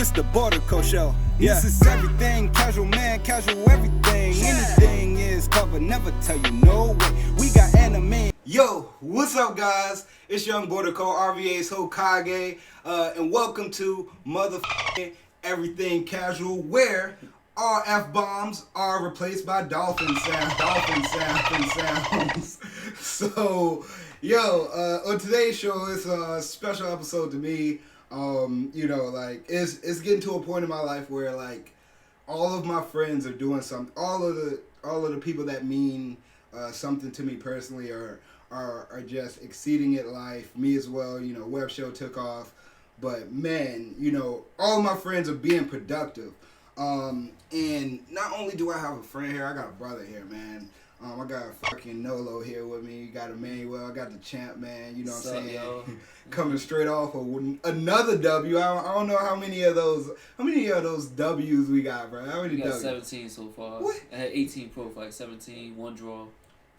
This the Border Coast Show. Yeah. This is everything, casual man, casual everything. Anything is covered, never tell you no way. We got anime. Yo, what's up, guys? It's Young Border Code, RVA's Hokage, and welcome to motherfucking Everything Casual, where all F-bombs are replaced by dolphin sounds. So, on today's show, it's a special episode to me. It's getting to a point in my life where, like, all of my friends are doing something. All of the people that mean something to me personally are just exceeding it life. Me as well. Web show took off, but man, all of my friends are being productive. And not only do I have a friend here, I got a brother here, man. I got a fucking Nolo here with me. You got Immanuwel. I got the champ, man. You know what I'm saying? Yo? Coming straight off of another W. I don't know how many of those W's we got, bro. How many We got W's? 17 so far. What? I had 18 profiles, 17, one draw.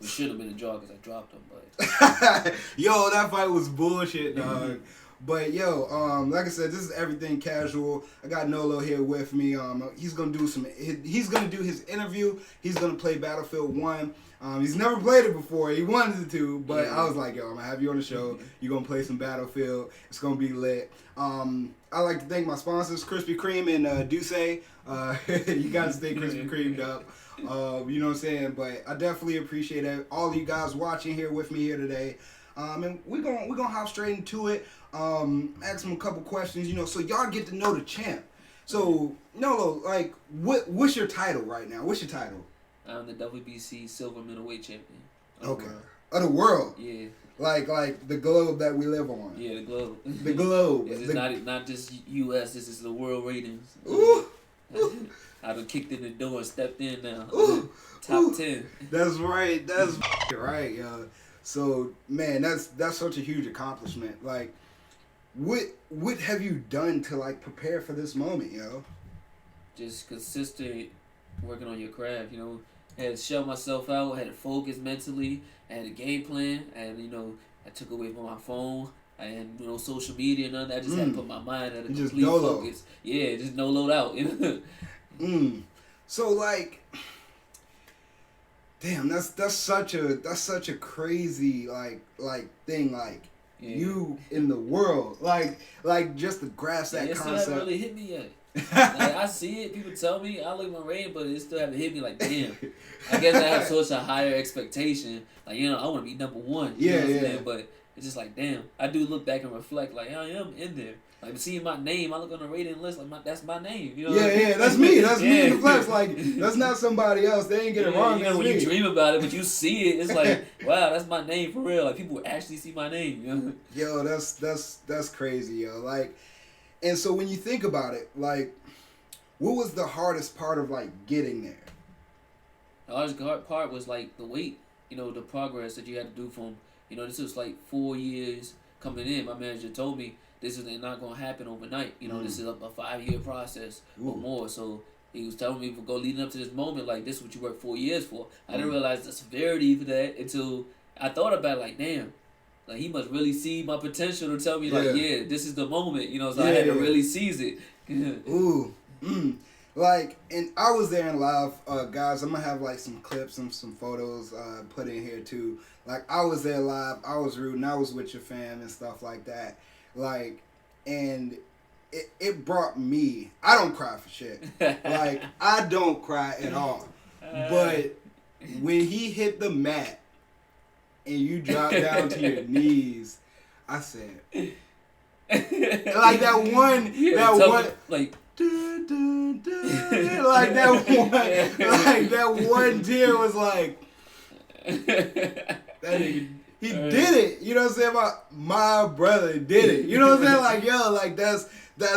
It should have been a draw because I dropped them, but Yo, that fight was bullshit, dog. But like I said, this is Everything Casual. I got Nolo here with me. He's gonna do his interview. He's gonna play Battlefield 1. He's never played it before. He wanted to, but I was like, yo, I'm gonna have you on the show. You're gonna play some Battlefield. It's gonna be lit. I like to thank my sponsors, Krispy Kreme and Duce. You gotta stay Krispy Kremed up. You know what I'm saying? But I definitely appreciate all of you guys watching here with me here today. And we're gonna hop straight into it. Ask him a couple questions, so y'all get to know the champ. So, Nolo, like, what's your title right now? What's your title? I'm the WBC silver middleweight champion. Okay. Of the world. Yeah. Like the globe that we live on. Yeah, the globe. The globe. This is not just U.S. This is the world ratings. Ooh. I done kicked in the door and stepped in now. Ooh. Top 10. That's right. That's right, yo. So, man, that's such a huge accomplishment. Like, what have you done to, like, prepare for this moment, yo? Just consistent working on your craft, Had to shut myself out, had to focus mentally, I had a game plan, and, I took away from my phone. I had social media and none of that. I just had to put my mind at a complete focus. Yeah, just no load out. So, like, damn, that's such a crazy like thing, like you in the world, like just to grasp that it concept. Still haven't really hit me yet. Like, I see it, people tell me I look my rating, but it still haven't hit me. Like, damn, I guess I have such a higher expectation. Like, I want to be number one. You know what I'm saying? But it's just like, damn, I do look back and reflect. Like, I am in there. Like, seeing my name, I look on the rating list, like, that's my name. That's me. That's me in the flesh. Like, that's not somebody else. They ain't get it wrong. When you dream about it, but you see it, it's like, wow, that's my name for real. Like, people actually see my name. Yo, that's crazy, yo. Like, and so when you think about it, like, what was the hardest part of, like, getting there? The hardest part was, like, the wait. The progress that you had to do from, this was like 4 years coming in. My manager told me this is not going to happen overnight. This is a 5-year process or more. So he was telling me go leading up to this moment, like, this is what you worked 4 years for. I didn't realize the severity for that until I thought about it, like, damn. Like, he must really see my potential to tell me, like, this is the moment, so I had to really seize it. Like, and I was there in live, guys. I'm gonna have, like, some clips and some photos put in here, too. Like, I was there live. I was rooting. I was with your fam and stuff like that. Like, and it brought me. I don't cry for shit. Like, I don't cry at all. But when he hit the mat and you dropped down to your knees, I said, like, that one, like, like that one tear was like, that nigga, he did it. You know what I'm saying? My brother did it. You know what I'm saying? Like, yo, like, that's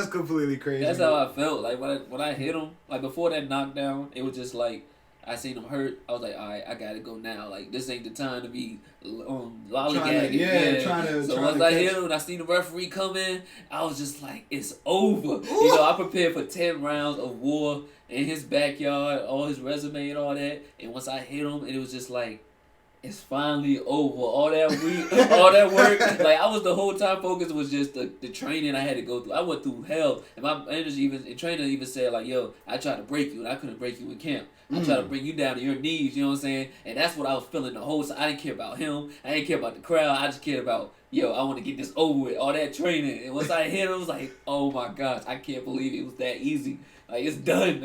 completely crazy. That's how I felt. Like, when I hit him, like, before that knockdown, it was just like, I seen him hurt. I was like, all right, I gotta go now. Like, this ain't the time to be lollygagging. So once I hit him and I seen the referee come in, I was just like, it's over. I prepared for 10 rounds of war in his backyard, all his resume and all that. And once I hit him, it was just like, it's finally over. All that week, all that work. Like I was the whole time focused was just the training I had to go through. I went through hell, and my energy even and trainer even said like, "Yo, I tried to break you, and I couldn't break you in camp. I tried to bring you down to your knees." You know what I'm saying? And that's what I was feeling the whole time. I didn't care about him. I didn't care about the crowd. I just cared about, yo, I want to get this over with. All that training, and once I hit him, I was like, "Oh my gosh, I can't believe it was that easy. Like it's done."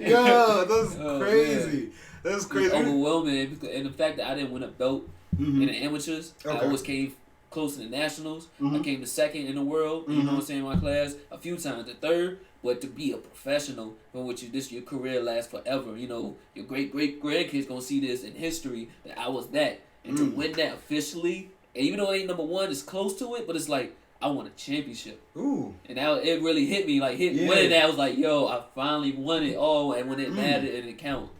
Yo, that's crazy. Man. That's crazy. Overwhelming, and the fact that I didn't win a belt in the amateurs, I always came close to the nationals. I came to second in the world. You know what I'm saying? In my class a few times, the third. But to be a professional, from which your career lasts forever. You know, your great grandkids gonna see this in history that I was that, and to win that officially, and even though it ain't number one, it's close to it. But it's like I won a championship. Ooh. And that it really hit me. Like winning that, I was like, yo, I finally won it all, and when it mattered, and it counted.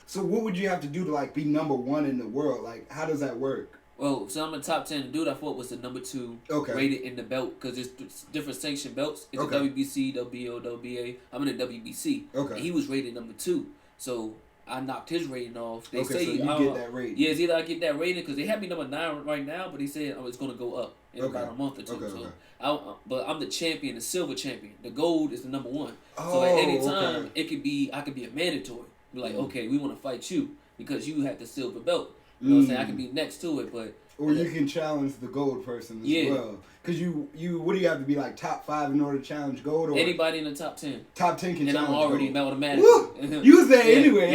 So what would you have to do to like be number one in the world? Like how does that work? Well, so I'm in the top 10. The dude I fought was the number 2 rated in the belt because there's different sanction belts. It's a WBC, WBO, WBA. I'm in the WBC. Okay. And he was rated number 2. So I knocked his rating off. They say so you get that rating. Yeah, it's either I get that rating because they have me number 9 right now, but he said it's going to go up in about a month or two. But I'm the champion, the silver champion. The gold is the number 1. So at any time, I could be a mandatory. Be like, okay, we want to fight you because you have the silver belt. You know what I'm saying? I can be next to it, but... Or you can challenge the gold person as well. Because what do you have to be like top 5 in order to challenge gold? Or anybody in the top 10. Top 10 can challenge gold. And I'm already automatic. You was there anyway.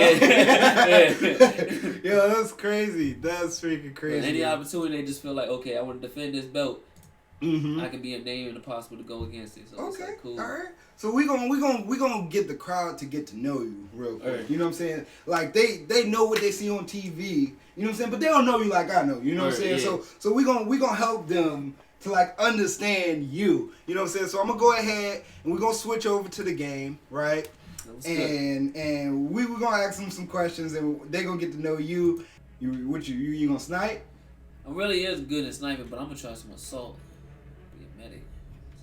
Yo, that's crazy. That's freaking crazy. But any opportunity, they just feel like, okay, I want to defend this belt. I can be a name and possible to go against it. So it's like, cool. All right. So we gonna get the crowd to get to know you real quick. Right. You know what I'm saying? Like they know what they see on TV. You know what I'm saying? But they don't know you like I know. You know what I'm saying? Yeah. So we gonna help them to like understand you. You know what I'm saying? So I'm gonna go ahead and we're gonna switch over to the game, right? And we're gonna ask them some questions and they gonna get to know you. You gonna snipe? I really is good at sniping, but I'm gonna try some assault. Medic.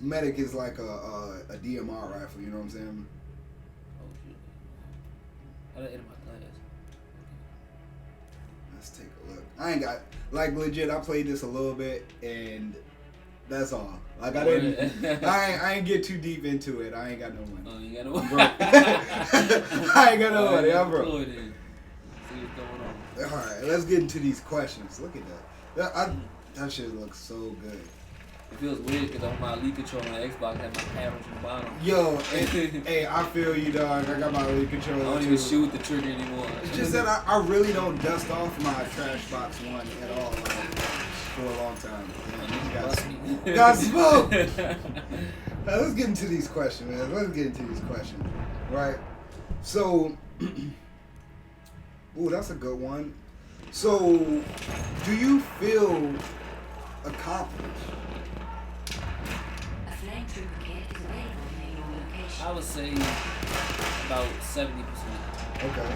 Medic is like a DMR rifle, you know what I'm saying? Oh shit. How did I enter my class? Let's take a look. I ain't got like legit, I played this a little bit and that's all. Like I didn't I ain't get too deep into it. I ain't got no money. Oh, you got no money? I ain't got no money, I'm broke. See what's going on. Alright, let's get into these questions. Look at that. That shit looks so good. It feels weird because on my Elite controller on Xbox, I have my paddles on the bottom. Yo, hey, I feel you, dog. I got my Elite controller. I don't even shoot the trigger anymore. It's just that I really don't dust off my trash box one at all for a long time. You got smoke. Now, let's get into these questions, man. Let's get into these questions, right? So, ooh, that's a good one. So, do you feel accomplished? I would say about 70%. Okay.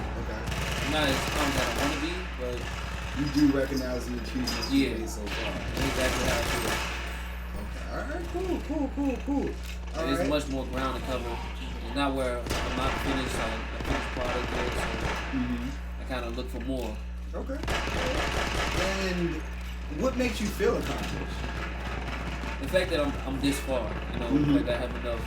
Not as strong as I want to be, but you do recognize the achievements you made so far. That's exactly how I feel. Okay. All right. Cool. There's much more ground to cover. It's not where I'm not finished. I finished product yet, so I kind of look for more. Okay. And what makes you feel accomplished? The fact that I'm this far, you know, like I have enough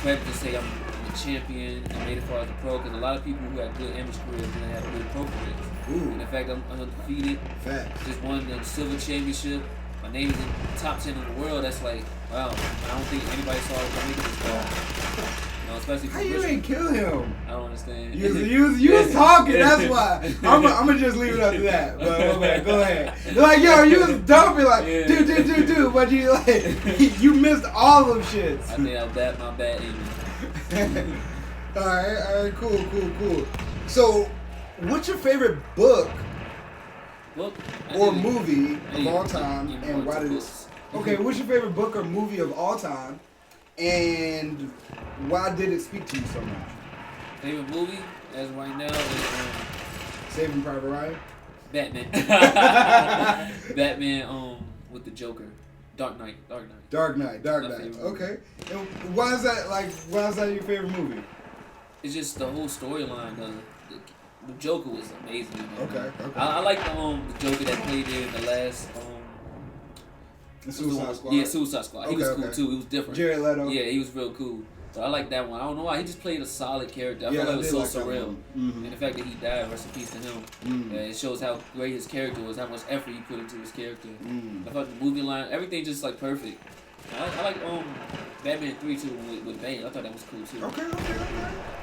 credit to say I'm a champion and made it far as a pro, because a lot of people who have good amateur careers didn't have good pro careers. And the fact that I'm undefeated, just won the silver championship, my name is in the top 10 in the world, that's like, wow, I don't think anybody saw it coming this far. You know, especially how you ain't kill him? I don't understand. You was talking, that's why. I'm gonna just leave it up to that. But okay, go ahead. They're like, yo, you was dumping like, dude, but you like, you missed all them shits. I think my bad aiming. All right, cool. So, what's your favorite book or movie of all time, and why did it? Okay, what's your favorite book or movie of all time, and why did it speak to you so much? Favorite movie as of right now is Saving Private Ryan. Batman. Batman with the Joker. Dark Knight. Okay. And why is that your favorite movie? It's just the whole storyline. the Joker was amazing. Okay. I like the Joker that played in the last The Suicide Squad. Yeah, Suicide Squad. He was cool too. He was different. Jared Leto. Yeah, he was real cool. So I like that one. I don't know why he just played a solid character. I felt like it was so surreal, and the fact that he died, rest in peace to him. It shows how great his character was, how much effort he put into his character. I thought the movie line, everything just like perfect. I like Batman 3 too with Bane. I thought that was cool too. Okay.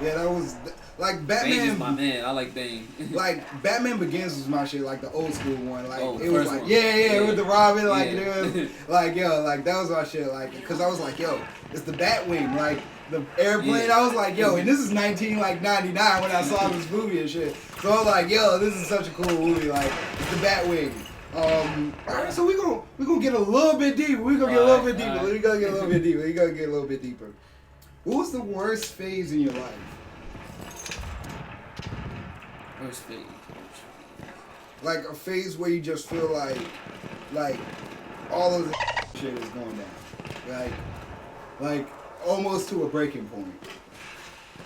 Yeah, that was like Batman. Bane is my man. I like Bane. Like Batman Begins was my shit, like the old school one. Like it was like one. yeah, with the Robin, like it was like yo, like that was my shit. Like because I was like yo, it's the Batwing, like the airplane. Yeah. I was like yo, and this is 1999 when I saw this movie and shit. So I was like yo, this is such a cool movie. Like it's the Batwing. Alright, so we gonna get a little bit deeper. We gonna get a little bit deeper. We gonna get a little bit deeper. We gonna get a little bit deeper. What was the worst phase in your life? Worst phase. Like a phase where you just feel like all of the shit is going down. Like almost to a breaking point.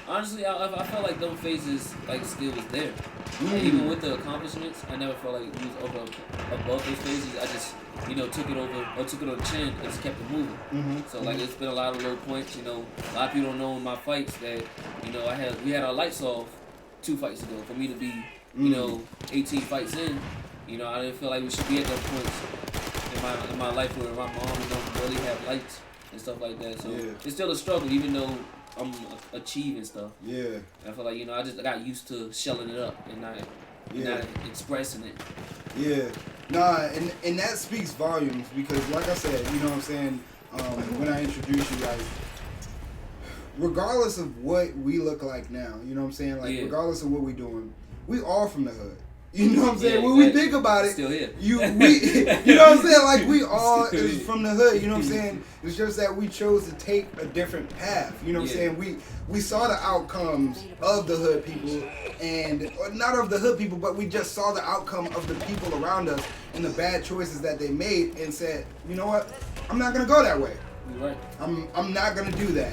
Honestly, I felt like those phases like still was there. And even with the accomplishments, I never felt like we was above those phases. I just took it over or took it on the chin and just kept it moving. So like it's been a lot of low points. A lot of people don't know in my fights that we had our lights off 2 fights ago. For me to be 18 fights in, I didn't feel like we should be at those points in my life where my mom don't really have lights and stuff like that. So it's still a struggle, even though I'm achieving stuff. Yeah. And I feel like I just got used to shelling it up and not expressing it. Yeah. Nah, and that speaks volumes because, like I said, you know what I'm saying. When I introduce you, like, regardless of what we look like now, you know what I'm saying. Like, regardless of what we're doing, we all from the hood. You know what I'm saying? When we think about it, still here. You know what I'm saying? Like we all is from the hood. You know what I'm saying? It's just that we chose to take a different path. You know what I'm saying? We saw the outcomes of the hood people, and not of the hood people, but we just saw the outcome of the people around us and the bad choices that they made, and said, you know what? I'm not gonna go that way. You're right. I'm not gonna do that.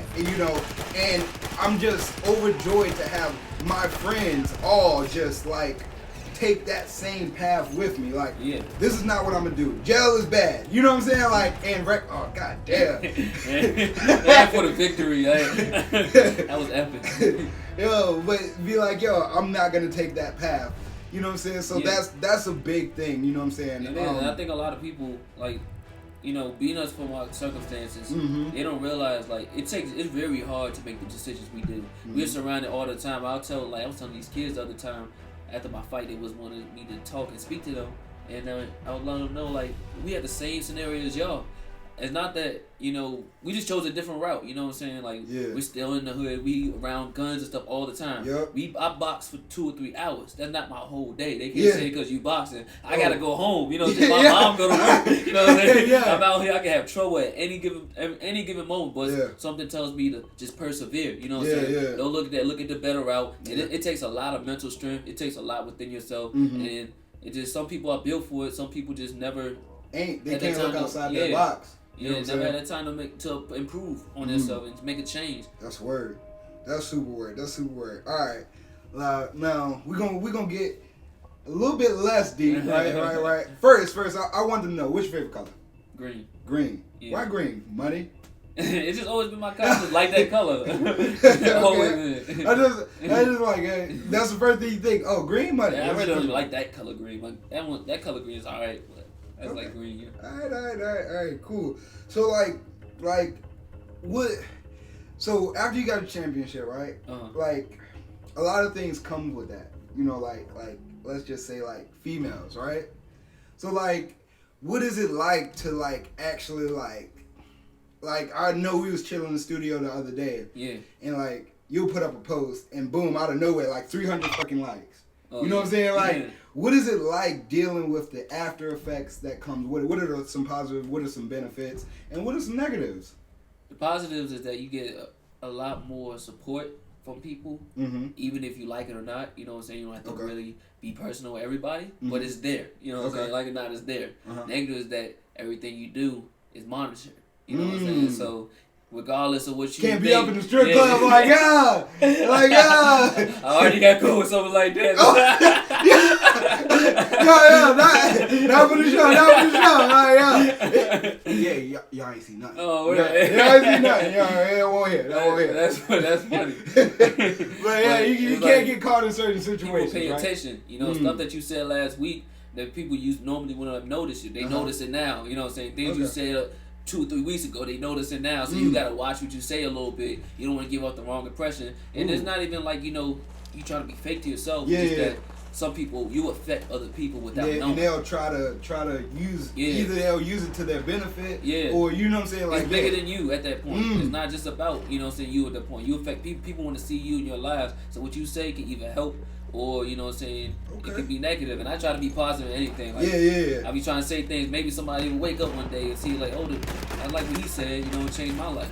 And I'm just overjoyed to have my friends all just like take that same path with me. Like, this is not what I'm gonna do. Jail is bad. You know what I'm saying? Like, oh god damn. That for the victory. That was epic. But be like, I'm not gonna take that path. You know what I'm saying? So that's a big thing. You know what I'm saying? And I think a lot of people like, being us from our circumstances, they don't realize like it's very hard to make the decisions we do. We're surrounded all the time. I was telling these kids the other time. After my fight, they was wanting me to talk and speak to them, and I would let them know like we had the same scenario as y'all. It's not that we just chose a different route. You know what I'm saying? Like we're still in the hood. We around guns and stuff all the time. I box for 2 or 3 hours. That's not my whole day. They can't say because you boxing. I gotta go home. Just my mom go to work. You know what I'm saying? I'm out here. I can have trouble at any given moment, but something tells me to just persevere. You know what I'm saying? Don't look at that. Look at the better route. And it takes a lot of mental strength. It takes a lot within yourself, and it just some people are built for it. Some people just never they can't look outside their box. Never had that time to improve on yourself and make a change. That's word. That's super word. All right. Now we're gonna get a little bit less deep, right. First, I want to know what's your favorite color. Green. Yeah. Why green? Money. It's just always been my color. I just like that color. Okay. I just like that's the first thing you think. Oh, green, money. Yeah, I really don't like that color green. Like that color green is alright. That's like green. Yeah. All right, cool. So like what? So after you got a championship, right? Like a lot of things come with that. Like let's just say like females, right? So like, what is it like to like actually like I know we was chilling in the studio the other day. Yeah. And like you'll put up a post and boom, out of nowhere, like 300 fucking likes. You know what I'm saying? Like, what is it like dealing with the after effects that comes with it? What are some positives? What are some benefits? And what are some negatives? The positives is that you get a lot more support from people, even if you like it or not. You know what I'm saying? You don't have to really be personal with everybody, but it's there. You know what I'm saying? Like it or not, it's there. Negative is that everything you do is monitored. You know what I'm saying? So regardless of what you can't be think. up in the strip club like yeah. I already got cool with something like that. Not for the show. Yeah, y'all ain't see nothing. Oh, y'all ain't see nothing. Y'all won't hear. That's funny. But yeah, you can't get caught in certain situations. People pay right? attention. You know, stuff that you said last week that people normally wouldn't have noticed you. They notice it now. You know what I'm saying? Things you said 2 or 3 weeks ago, they notice it now. So you gotta watch what you say a little bit. You don't want to give off the wrong impression. And it's not even like, you know, you trying to be fake to yourself. It's just that some people, you affect other people without knowing. And they'll try to use either they'll use it to their benefit, or you know what I'm saying, like it's bigger than you at that point. It's not just about, you know what I'm saying, you at that point. You affect people. People want to see you in your lives. So what you say can either help or, you know what I'm saying, it could be negative. And I try to be positive in anything. Like, I be trying to say things. Maybe somebody will wake up one day and see like, oh, I like what he said. You know, it changed my life.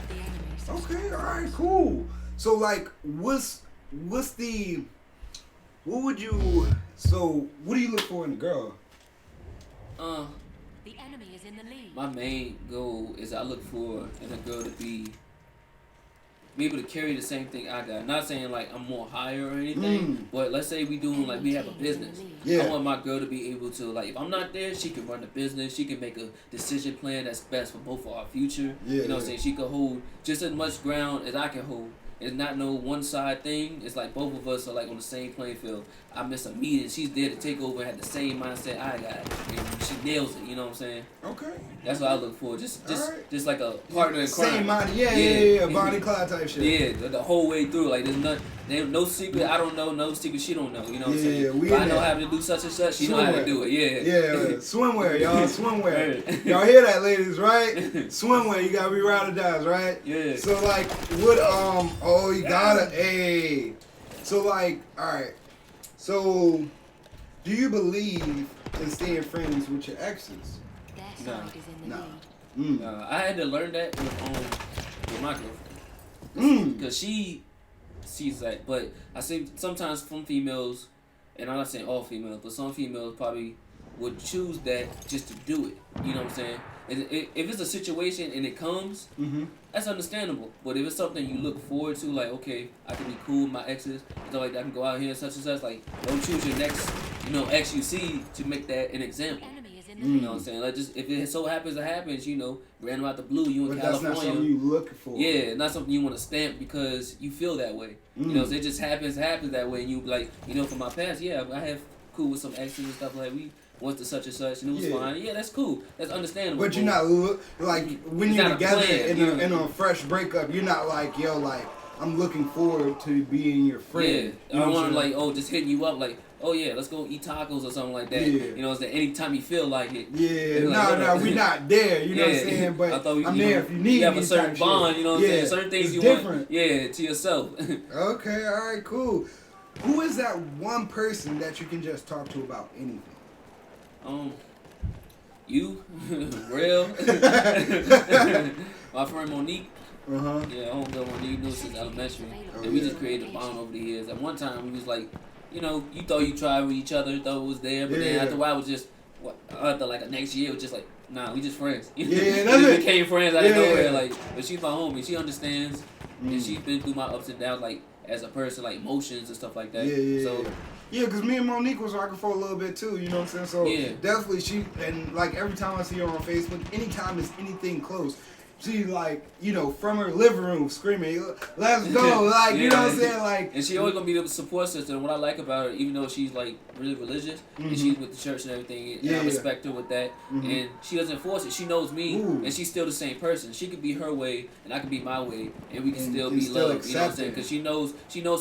Okay, all right, cool. So like, what do you look for in a girl? The enemy is in the lead. My main goal is I look for in a girl to be able to carry the same thing I got. Not saying like I'm more higher or anything, but let's say we have a business. I want my girl to be able to, like, if I'm not there, she can run the business. She can make a decision plan that's best for both of our future. You know what I'm saying? She can hold just as much ground as I can hold. It's not no one side thing. It's like both of us are like on the same playing field. I miss a meeting, she's there to take over and have the same mindset I got. And she nails it, you know what I'm saying? Okay. That's what I look for. Just like a partner in crime. Same mind, yeah, Bonnie Clyde type shit. Yeah, the whole way through. Like there's no secret I don't know, no secret she don't know. You know what I'm saying? If I know how to do such and such, she know how to do it. Yeah, swimwear, y'all, swimwear. Y'all hear that, ladies, right? Swimwear, you gotta be ride or dies, right? Yeah. So like, what you gotta, So like, alright. So, do you believe in staying friends with your exes? Their side is in the lead. I had to learn that with my girlfriend. Because she sees that. But I say sometimes some females, and I'm not saying all females, but some females probably would choose that just to do it. You know what I'm saying? If it's a situation and it comes, that's understandable. But if it's something you look forward to, like, okay, I can be cool with my exes, stuff like that, I can go out here and such, like, don't choose your next, ex you see to make that an example. You know what I'm saying? Like, just if it so happens it happens, random out the blue, you in but California. That's not something you looking for. Yeah, not something you want to stamp because you feel that way. You know, so it just happens that way, and you like, from my past, I have cool with some exes and stuff like we. Went to such and such, and it was fine. Yeah, that's cool. That's understandable. But you're not when you're together in a fresh breakup. You're not like, I'm looking forward to being your friend. Yeah, I don't want to just hitting you up like, oh yeah, let's go eat tacos or something like that. Yeah. You know, anytime you feel like it. Yeah, no, we're not there. You know what I'm saying? But I'm there if you need me. You have a certain bond. You know what I'm saying? Certain things you different. want. To yourself. Okay, all right, cool. Who is that one person that you can just talk to about anything? You, real, my friend Monique. Yeah, homegirl Monique knew since elementary, and we just created a bond over the years. At one time, we was like, you thought you tried with each other, thought it was there, but then after a while, it was just after like the next year, it was just like, nah, we just friends. Yeah, that's it. Became friends out of nowhere. Like, but she's my homie. She understands, and she's been through my ups and downs, like as a person, like emotions and stuff like that. Yeah, because me and Monique was rocking for a little bit too, you know what I'm saying? So definitely and like every time I see her on Facebook, anytime it's anything close, she like, from her living room screaming, let's go, like, you know what I'm saying? Like, and she always gonna be the support system. And what I like about her, even though she's like really religious and she's with the church and everything, and I respect her with that. And she doesn't force it. She knows me, and she's still the same person. She could be her way, and I can be my way, and we can still be loved. You know what I'm saying? Because she knows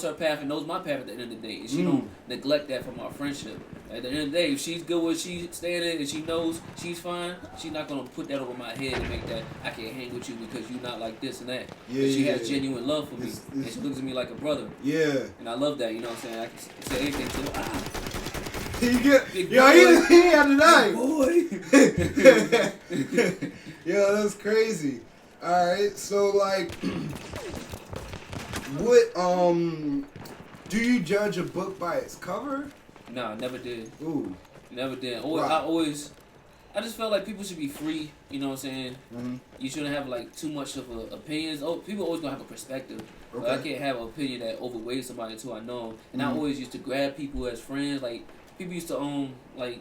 her path and knows my path at the end of the day, and she don't neglect that from our friendship. At the end of the day, if she's good where she's standing and she knows she's fine, she's not gonna put that over my head and make that I can't hang with you because you're not like this and that. Yeah, but she has genuine love for me, and she looks at me like a brother. Yeah, and I love that. You know what I'm saying? I can say anything to her. You get, he had a knife. Boy. Yo, that's crazy. All right, so like, what do you judge a book by its cover? No, never did. Ooh, never did. I always I just felt like people should be free. You know what I'm saying? Mm-hmm. You shouldn't have like too much of opinions. Oh, people always gonna have a perspective. Okay. But I can't have an opinion that overweighs somebody until I know. And I always used to grab people as friends. Like people used to like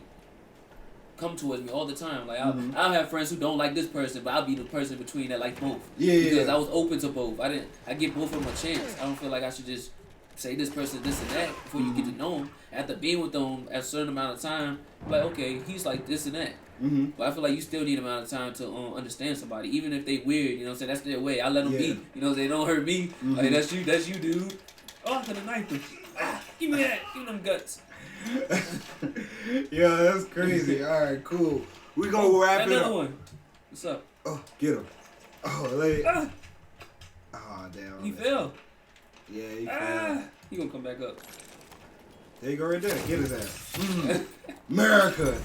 come towards me all the time. Like I'll have friends who don't like this person, but I'll be the person between that like both. Because I was open to both. I give both of them a chance. I don't feel like I should just say this person this and that before you get to know them. After being with them at a certain amount of time, like okay, he's like this and that. But I feel like you still need amount of time to understand somebody, even if they weird. You know what I'm saying? That's their way. I let them be. You know, they don't hurt me. Like that's you, dude. Oh, I'm gonna knife him. Give me that. Give them guts. Yeah, that's crazy. All right, cool. We gonna wrap it up. Another one. What's up? Oh, get him. Oh, like. Oh, damn. He fell. Yeah, he fell. He gonna come back up. There you go right there. Get his ass. America.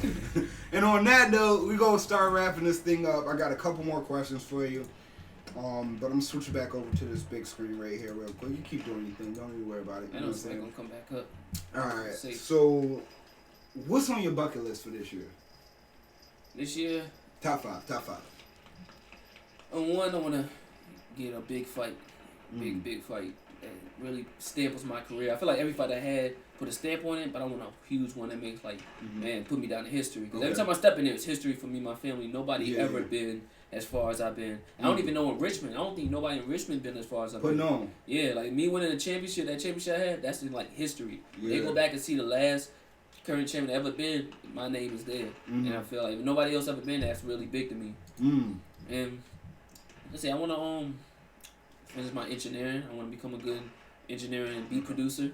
And on that note, we gonna start wrapping this thing up. I got a couple more questions for you. But I'm gonna switch it back over to this big screen right here real quick. You keep doing your thing. Don't even worry about it. I know it's gonna come back up. Alright. So, what's on your bucket list for this year? This year? Top five. One, I wanna get a big fight. Big fight. That really stamples my career. I feel like every fight I had put a stamp on it, but I want a huge one that makes like, man, put me down in history. Because every time I step in there, it's history for me and my family. Nobody ever been as far as I've been. I don't even know in Richmond. I don't think nobody in Richmond been as far as I've been. Putting on. Yeah, like me winning the championship, that championship I had, that's in like history. They go back and see the last current champion ever been, my name is there. And I feel like if nobody else ever been, that's really big to me. And let's see, I want to finish my engineering. I want to become a good engineer and beat producer.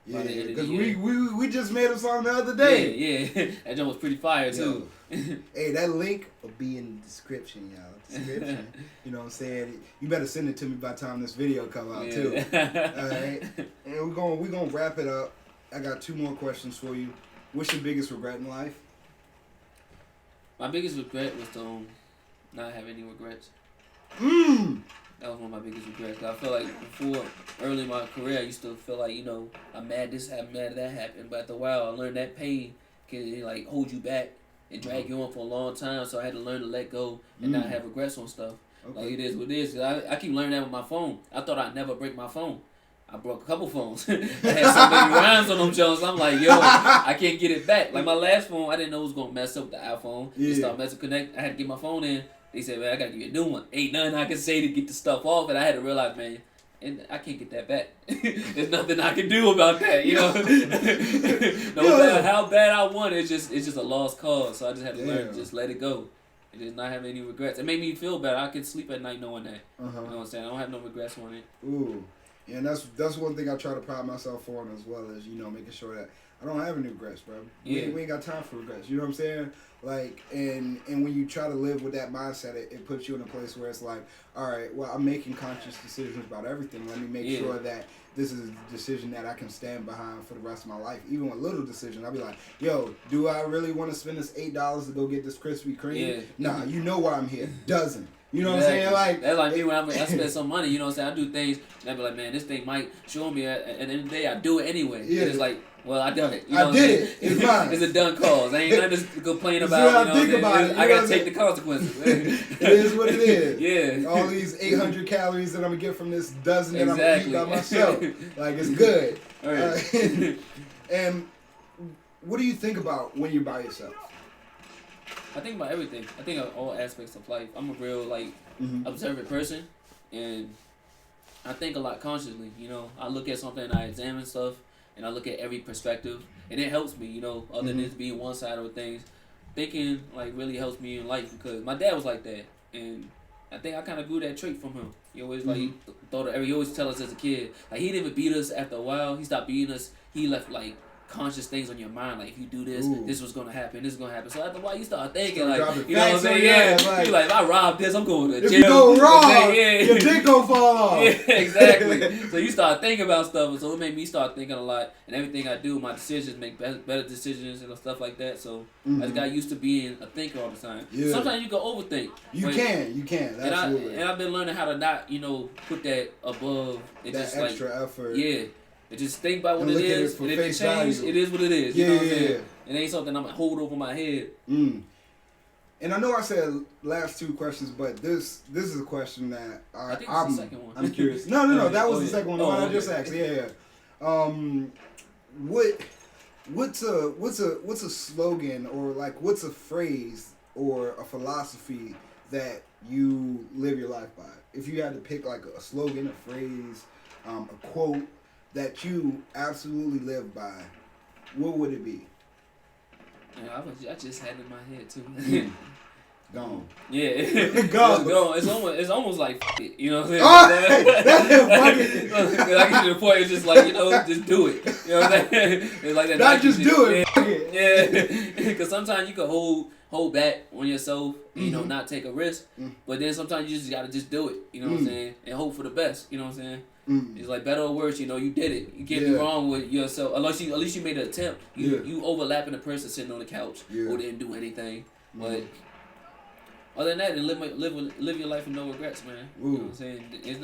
Yeah, because we just made a song the other day. Yeah. That joint was pretty fire too. Hey, that link will be in the description, y'all. Description. You know what I'm saying? You better send it to me by the time this video come out too. Alright. And we're gonna wrap it up. I got two more questions for you. What's your biggest regret in life? My biggest regret was to not have any regrets. That was one of my biggest regrets. I feel like before, early in my career, I used to feel like, I'm mad this happened, mad that happened. But after a while, I learned that pain can like hold you back and drag you on for a long time. So I had to learn to let go and not have regrets on stuff. Okay. Like it is what it is. I keep learning that with my phone. I thought I'd never break my phone. I broke a couple phones. I had so many rhymes on them shows. I'm like, yo, I can't get it back. Like my last phone, I didn't know it was gonna mess up the iPhone. It started messing connect. I had to get my phone in. They said, man, I gotta give you a new one. Ain't nothing I can say to get the stuff off, and I had to realize, man, and I can't get that back. There's nothing I can do about that, no matter how bad I want it, it's just a lost cause. So I just had to learn to just let it go and just not have any regrets. It made me feel better. I could sleep at night knowing that. You know what I'm saying? I don't have no regrets on it. Ooh. Yeah, and that's one thing I try to pride myself on as well as, making sure that I don't have any regrets, bro. We ain't got time for regrets. You know what I'm saying? Like, and when you try to live with that mindset, it puts you in a place where it's like, all right, well, I'm making conscious decisions about everything. Let me make sure that this is a decision that I can stand behind for the rest of my life. Even with little decisions, I'll be like, yo, do I really want to spend this $8 to go get this Krispy Kreme? Nah, you know why I'm here. Doesn't. You know what I'm saying? Like, that's like me when I spend some money, you know what I'm saying? I do things, and I be like, man, this thing might show me, at the end of the day, I do it anyway. Yeah. And it's like, well, I done it. You know I did it. It's mine. It's a done cause. I ain't nothing to complain about. I gotta take the consequences. It is what it is. Yeah. All these 800 calories that I'm gonna get from this dozen that I'm gonna eat by myself. Like, it's good. All right. And what do you think about when you're by yourself? I think about everything. I think of all aspects of life. I'm a real observant person, and I think a lot consciously. I look at something and I examine stuff, and I look at every perspective, and it helps me. Other than just being one side of things, thinking really helps me in life because my dad was like that, and I think I kind of grew that trait from him. He always he always tell us as a kid he didn't even beat us. After a while, he stopped beating us. He left conscious things on your mind, like if you do this, this was gonna happen, this is gonna happen. So after a while, you start thinking you know what I'm saying? Yeah, you like if I rob this, I'm going to jail. If you go wrong, your dick gonna fall off. Yeah, exactly. So you start thinking about stuff, and so it made me start thinking a lot. And everything I do, my decisions make better decisions and stuff like that. So I just got used to being a thinker all the time. Yeah. Sometimes you can overthink. You can. Absolutely. And I've been learning how to not, put that above. It that just extra effort. Yeah. And just think about what it is, and if it changes, it is what it is. You know what I'm saying? It ain't something I'm going to hold over my head. And I know I said last 2 questions, but this is a question that I think it's the second one. I'm curious. No, that was the second one. The one I okay. just asked. Yeah. What's a slogan, or like what's a phrase or a philosophy that you live your life by? If you had to pick like a slogan, a phrase, a quote that you absolutely live by, what would it be? Yeah, I just had it in my head too. Gone. Yeah. Gone. It's almost like f- it, you know what I'm saying? Oh, that's I get to the point it's just like, just do it. You know what I'm saying? It's like that. Not just do it. Yeah. Because sometimes you can hold back on yourself, and, not take a risk. But then sometimes you just gotta just do it. You know what I'm saying? And hope for the best. You know what I'm saying? It's like better or worse, you did it. You can't be wrong with yourself. At least you made an attempt. You overlapping the person sitting on the couch who didn't do anything. But other than that, then live your life with no regrets, man. You know what I'm saying? There's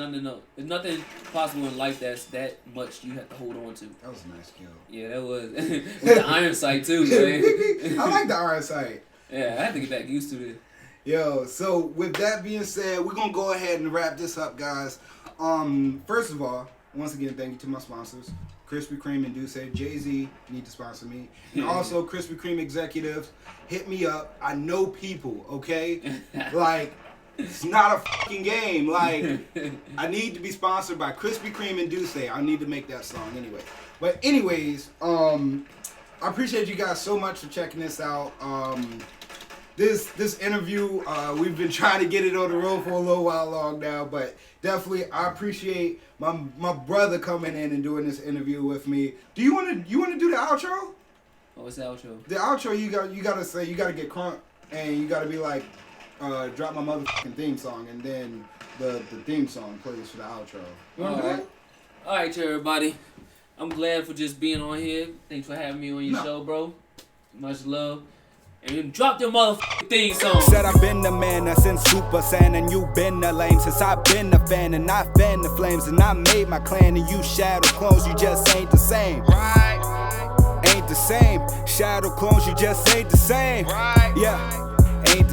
nothing possible in life that's that much you have to hold on to. That was a nice kill. Yeah, that was with the iron sight too, man. I like the iron sight. Yeah, I had to get back used to this. Yo, so with that being said, we're gonna go ahead and wrap this up, guys. First of all, once again, thank you to my sponsors, Krispy Kreme and Duce. Jay-Z need to sponsor me. And also, Krispy Kreme executives, hit me up. I know people, okay? Like, it's not a fucking game. Like, I need to be sponsored by Krispy Kreme and Duce. I need to make that song anyway. But anyways, I appreciate you guys so much for checking this out. This interview, we've been trying to get it on the road for a little while long now, but definitely I appreciate my brother coming in and doing this interview with me. Do you want to do the outro? Oh, what's the outro? The outro, you gotta get crunk and you gotta be like, drop my motherfucking theme song, and then the theme song plays for the outro. You wanna do it? All right, everybody. I'm glad for just being on here. Thanks for having me on your show, bro. Much love. And you drop your motherfucking theme song. Said I've been the man since Super Saiyan, and you been the lame since I've been the fan, and I fanned the flames, and I made my clan, and you shadow clones, you just ain't the same. Right? Ain't the same. Shadow clones, you just ain't the same. Right? Yeah. Ain't the